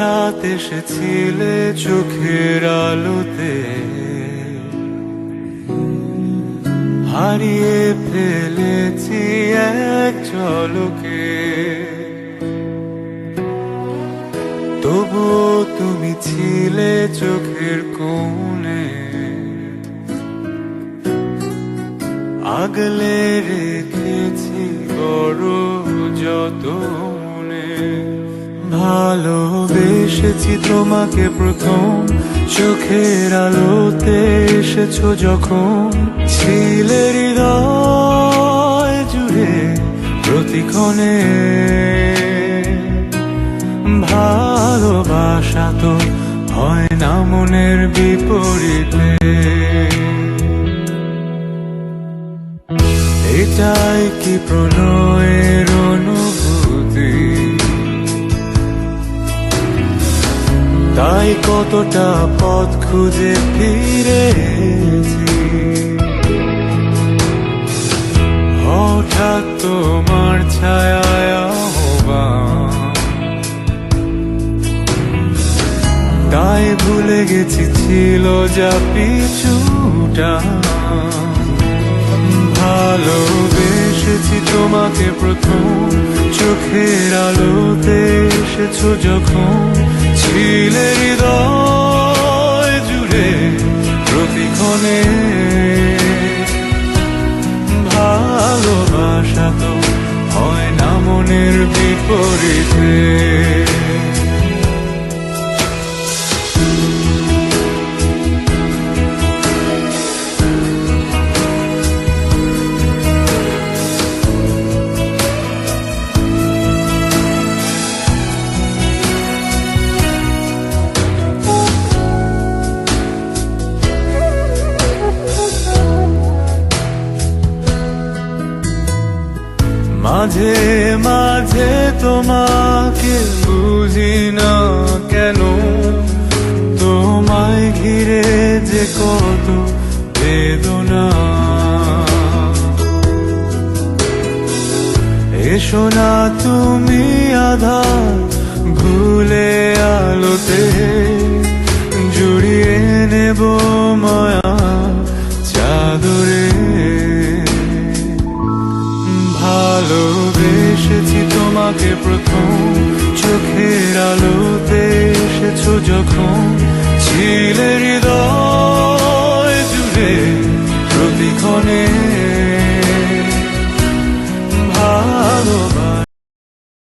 হঠাৎ এসেছিলে চোখের আলোতে, হারিয়ে ফেলেছি এক ঝলকে। তবুও তুমি ছিলে চোখের কোণে, আগলে রেখেছি বড় যতনে। ভালোবেসেছি তোমাকে প্রথম, চোখের আলোতে এসেছো যখন। ছিলে হৃদয় জুড়ে প্রতিক্ষণে, ভালোবাসা তো হয় না মনের বিপরীতে। এটাই কি প্রণয়ের অনুভূতি? তাই কতটা পথ খুঁজে ফিরেছি, হঠাৎ তোমার ছায়ায় আহ্বান। তাই ভুলে গেছি ছিল যা পিছুটা। ভালোবেসেছি তোমাকে প্রথম, চোখের আলোতে এসেছো যখন। ছিলে হৃদয় জুড়ে প্রতিক্ষণে, ভালোবাসা তো হয় না মনের বিপরীতে। মাঝে মাঝে তোমাকে বুঝি না কেন, তোমায় ঘিরে যে কত বেদনা। এসো না তুমি আধার ভুলে আলোতে, জড়িয়ে নেব মায়া চাদরে। ভালোবেসেছি তোমাকে প্রথম, চোখের আলোতে এসেছো যখন। ছিলে হৃদয়